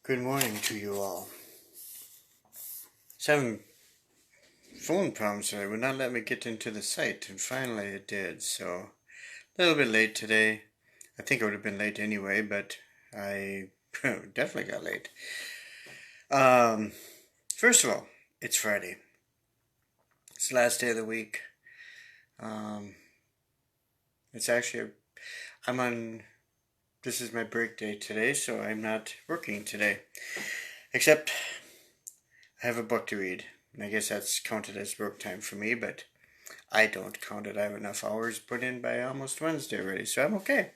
Good morning to you all. Having phone problems today would not let me get into the site, and finally it did. So a little bit late today. I think I would have been late anyway, but I definitely got late. First of all, it's Friday. It's the last day of the week. It's actually this is my break day today, so I'm not working today. Except I have a book to read. And I guess that's counted as work time for me, but I don't count it. I have enough hours put in by almost Wednesday already, so I'm okay.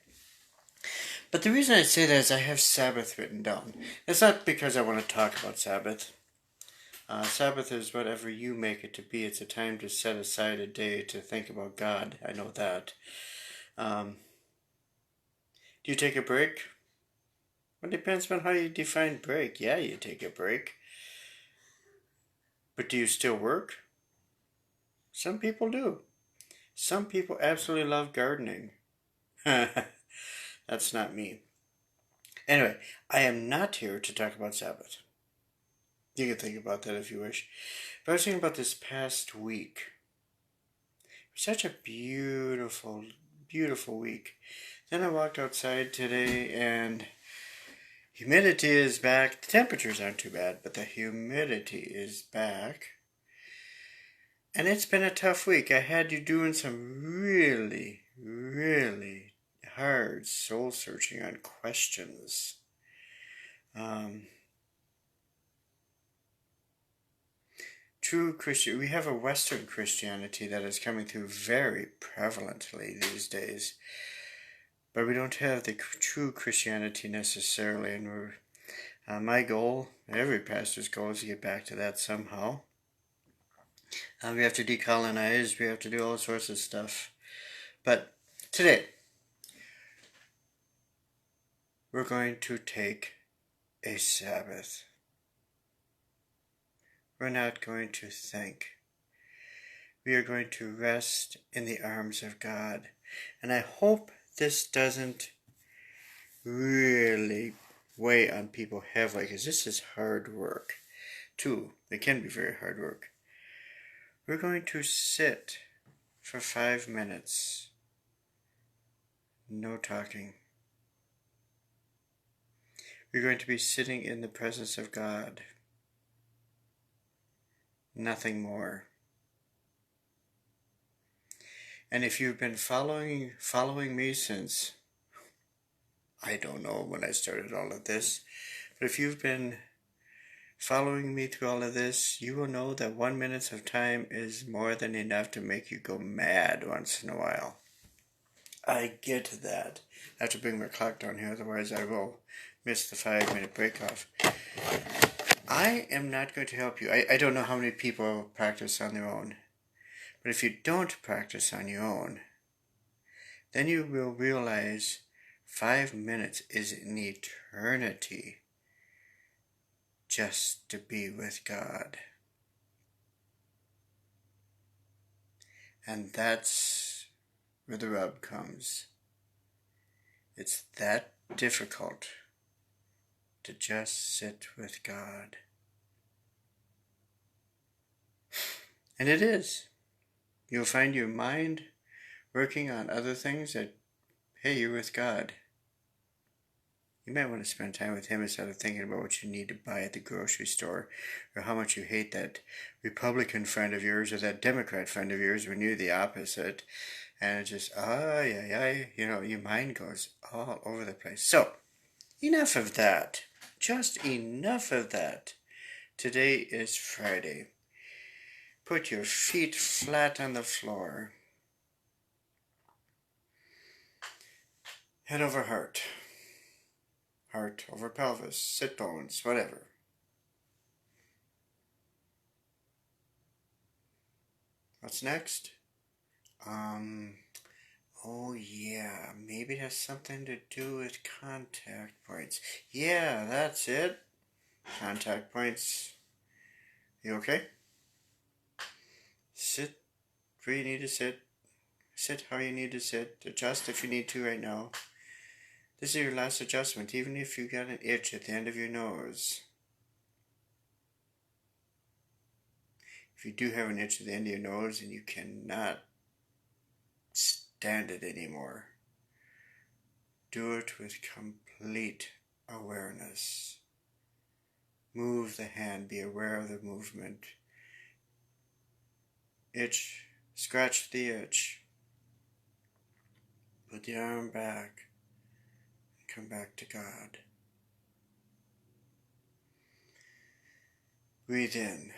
But the reason I say that is I have Sabbath written down. It's not because I want to talk about Sabbath. Sabbath is whatever you make it to be. It's a time to set aside a day to think about God. I know that. Do you take a break? Well, it depends on how you define break. Yeah, you take a break. But do you still work? Some people do. Some people absolutely love gardening. That's not me. Anyway, I am not here to talk about Sabbath. You can think about that if you wish. But I was thinking about this past week. Such a beautiful, beautiful week. Then I walked outside today and humidity is back. The temperatures aren't too bad, but the humidity is back. And it's been a tough week. I had you doing some really, really hard soul searching on questions. True Christian, we have a Western Christianity that is coming through very prevalently these days, but we don't have the true Christianity necessarily. And my goal, every pastor's goal, is to get back to that somehow. We have to decolonize. We have to do all sorts of stuff. But today, we're going to take a Sabbath. We're not going to think. We are going to rest in the arms of God. And I hope this doesn't really weigh on people heavily, because this is hard work, too. It can be very hard work. We're going to sit for 5 minutes. No talking. We're going to be sitting in the presence of God. Nothing more. And if you've been following me since, I don't know when I started all of this, but if you've been following me through all of this, you will know that 1 minute of time is more than enough to make you go mad once in a while. I get that. I have to bring my clock down here, otherwise I will miss the 5-minute break off. I am not going to help you. I don't know how many people practice on their own. But if you don't practice on your own, then you will realize 5 minutes is an eternity just to be with God. And that's where the rub comes. It's that difficult to just sit with God. And it is. You'll find your mind working on other things that, hey, you're with God. You might want to spend time with Him instead of thinking about what you need to buy at the grocery store, or how much you hate that Republican friend of yours or that Democrat friend of yours when you're the opposite. And it's just, your mind goes all over the place. So, enough of that. Just enough of that. Today is Friday. Put your feet flat on the floor. Head over heart. Heart over pelvis. Sit bones. Whatever. What's next? Oh yeah, maybe it has something to do with contact points. Yeah, that's it. Contact points. You okay? Sit where you need to sit. Sit how you need to sit. Adjust if you need to right now. This is your last adjustment, even if you got an itch at the end of your nose. If you do have an itch at the end of your nose and you cannot stand it anymore, do it with complete awareness. Move the hand, be aware of the movement. Itch, scratch the itch. Put the arm back and come back to God. Breathe in.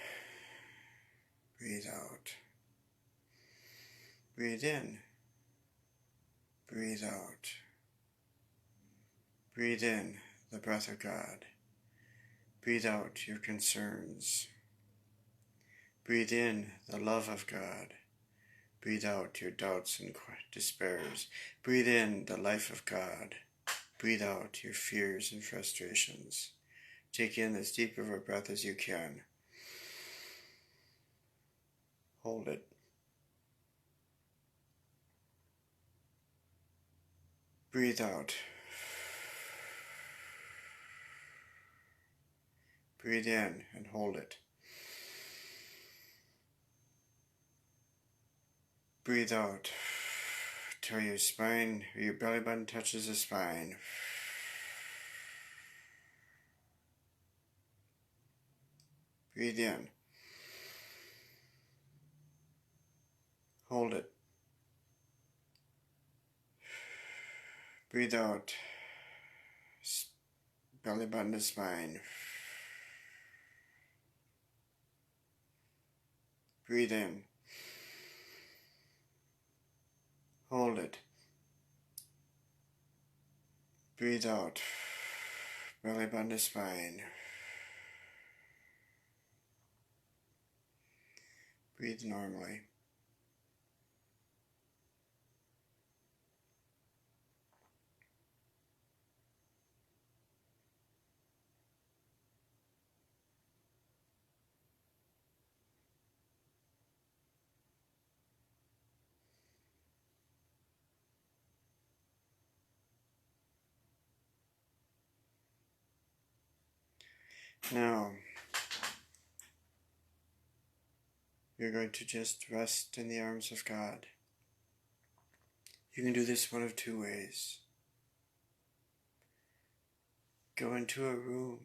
Breathe out. Breathe in. Breathe out. Breathe in the breath of God. Breathe out your concerns. Breathe in the love of God. Breathe out your doubts and despairs. Breathe in the life of God. Breathe out your fears and frustrations. Take in as deep of a breath as you can. Hold it. Breathe out. Breathe in and hold it. Breathe out till your spine, or your belly button touches the spine. Breathe in. Hold it. Breathe out. Belly button to spine. Breathe in. Hold it. Breathe out. Belly button to spine. Breathe normally. Now, you're going to just rest in the arms of God. You can do this one of two ways. Go into a room.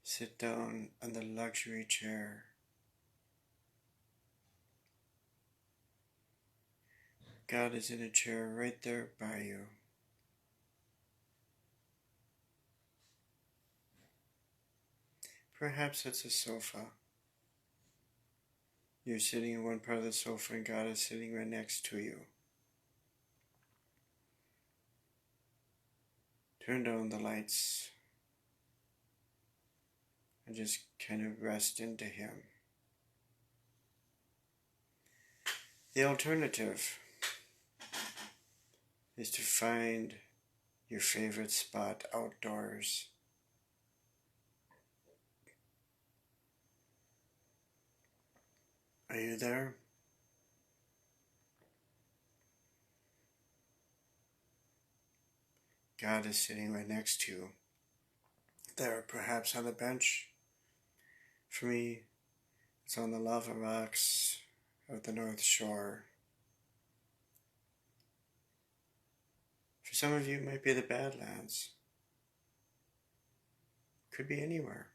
Sit down on the luxury chair. God is in a chair right there by you. Perhaps it's a sofa. You're sitting in one part of the sofa and God is sitting right next to you. Turn down the lights and just kind of rest into Him. The alternative is to find your favorite spot outdoors. Are you there? God is sitting right next to you. There, perhaps on a bench. For me, it's on the lava rocks of the North Shore. For some of you, it might be the Badlands. Could be anywhere.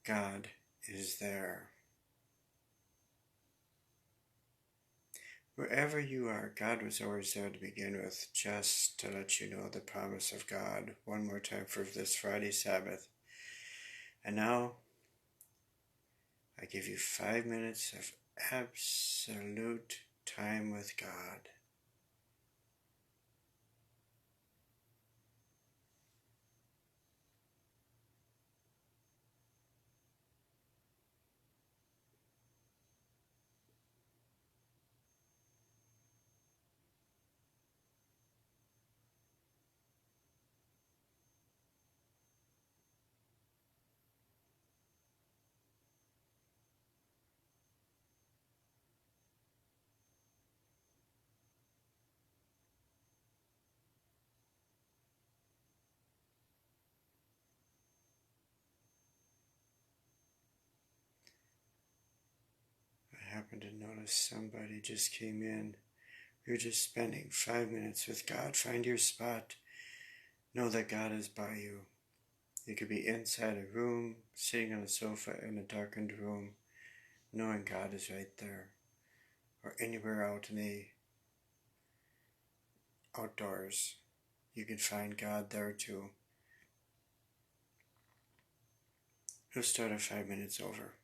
God is there. Wherever you are, God was always there to begin with, just to let you know the promise of God one more time for this Friday Sabbath. And now, I give you 5 minutes of absolute time with God. I didn't notice somebody just came in. You're just spending 5 minutes with God. Find your spot. Know that God is by you. You could be inside a room, sitting on a sofa in a darkened room, knowing God is right there. Or anywhere out in the outdoors. You can find God there too. We'll start at 5 minutes over.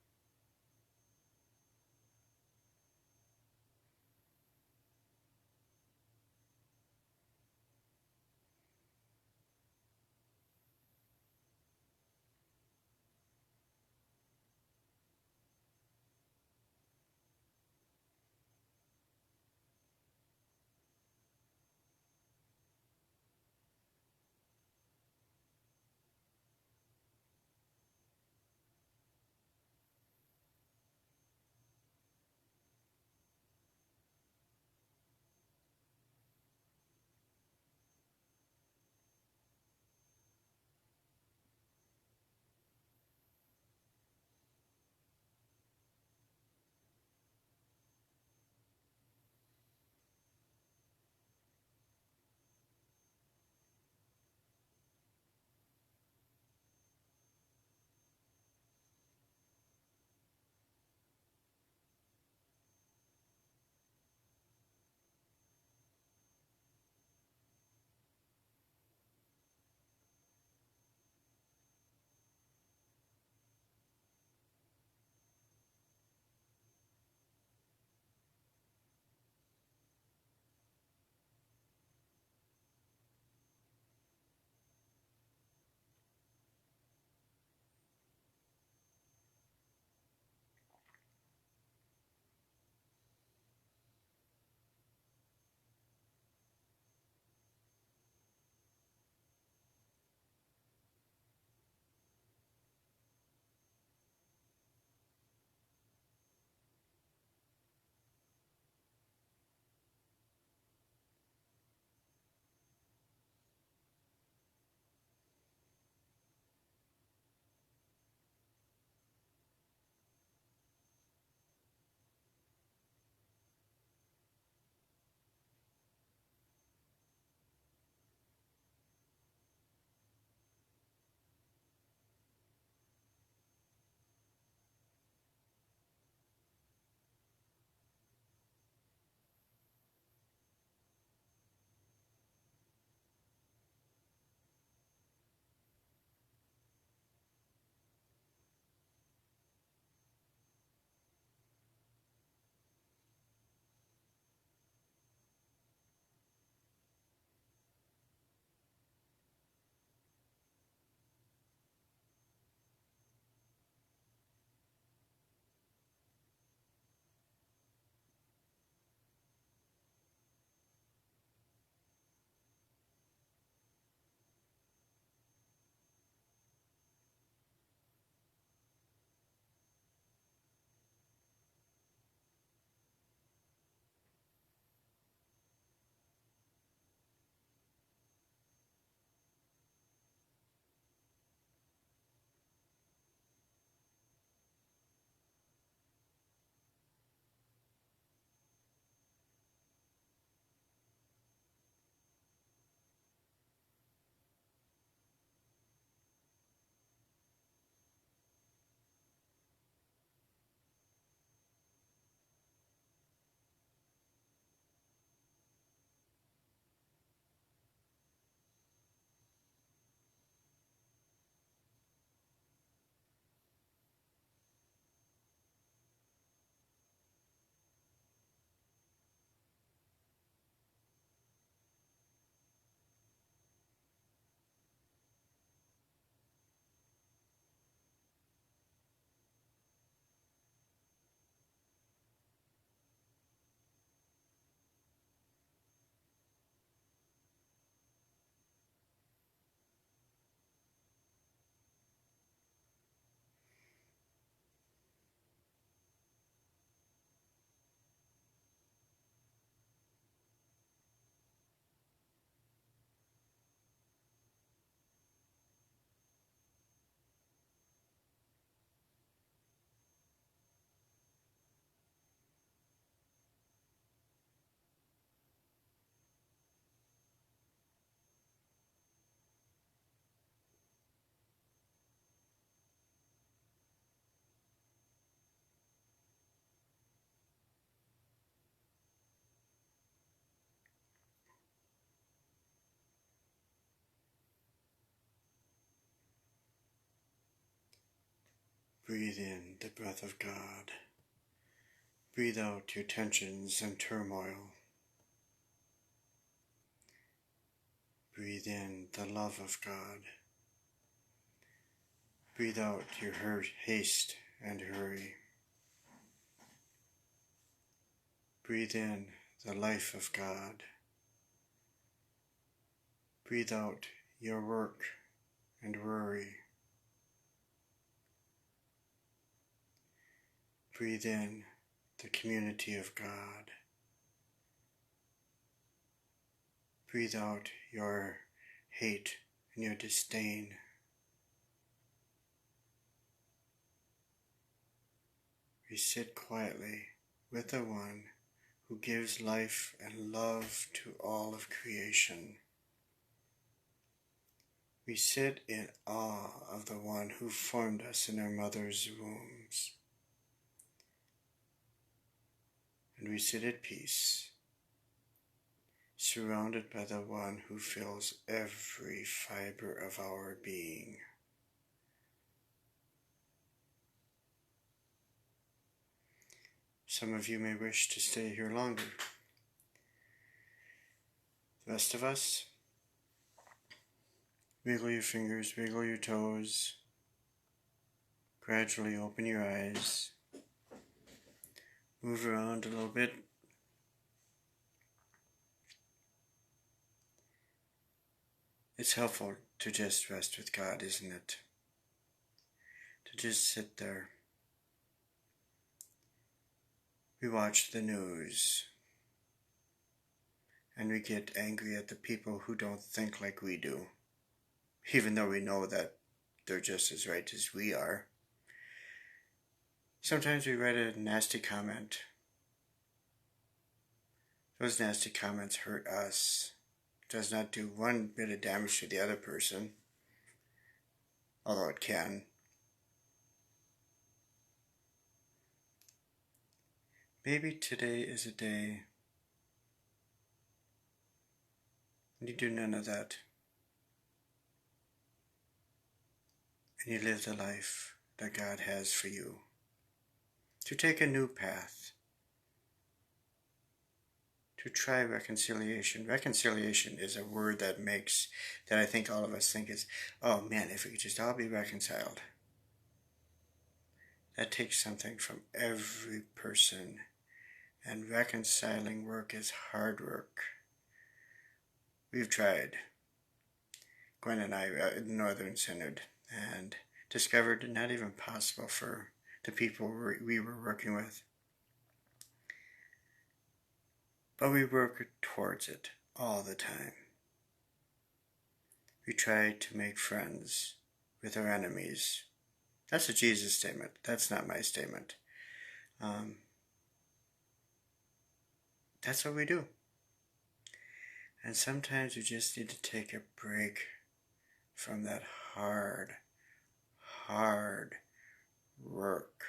Breathe in the breath of God. Breathe out your tensions and turmoil. Breathe in the love of God. Breathe out your haste and hurry. Breathe in the life of God. Breathe out your work and worry. Breathe in the community of God. Breathe out your hate and your disdain. We sit quietly with the one who gives life and love to all of creation. We sit in awe of the one who formed us in our mother's wombs. And we sit at peace, surrounded by the one who fills every fiber of our being. Some of you may wish to stay here longer. The rest of us, wiggle your fingers, wiggle your toes, gradually open your eyes, move around a little bit. It's helpful to just rest with God, isn't it? To just sit there. We watch the news, and we get angry at the people who don't think like we do, even though we know that they're just as right as we are. Sometimes we write a nasty comment. Those nasty comments hurt us. It does not do one bit of damage to the other person, although it can. Maybe today is a day when you do none of that, and you live the life that God has for you. To take a new path, to try reconciliation. Reconciliation is a word that I think all of us think is, oh man, if we could just all be reconciled. That takes something from every person, and reconciling work is hard work. We've tried, Gwen and I, in Northern Synod, and discovered not even possible for the people we were working with. But we work towards it all the time. We try to make friends with our enemies. That's a Jesus statement. That's not my statement. That's what we do. And sometimes we just need to take a break from that hard work.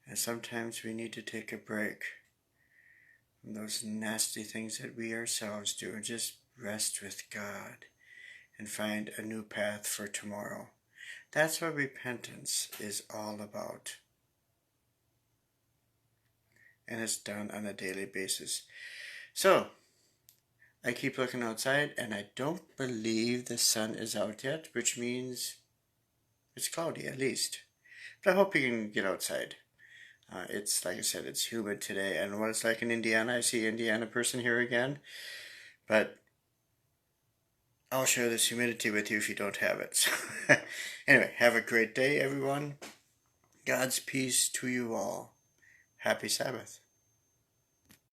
And sometimes we need to take a break from those nasty things that we ourselves do and just rest with God and find a new path for tomorrow. That's what repentance is all about. And it's done on a daily basis. So, I keep looking outside and I don't believe the sun is out yet, which means it's cloudy at least. But I hope you can get outside. It's, like I said, it's humid today. And what it's like in Indiana, I see Indiana person here again. But I'll share this humidity with you if you don't have it. So anyway, have a great day, everyone. God's peace to you all. Happy Sabbath.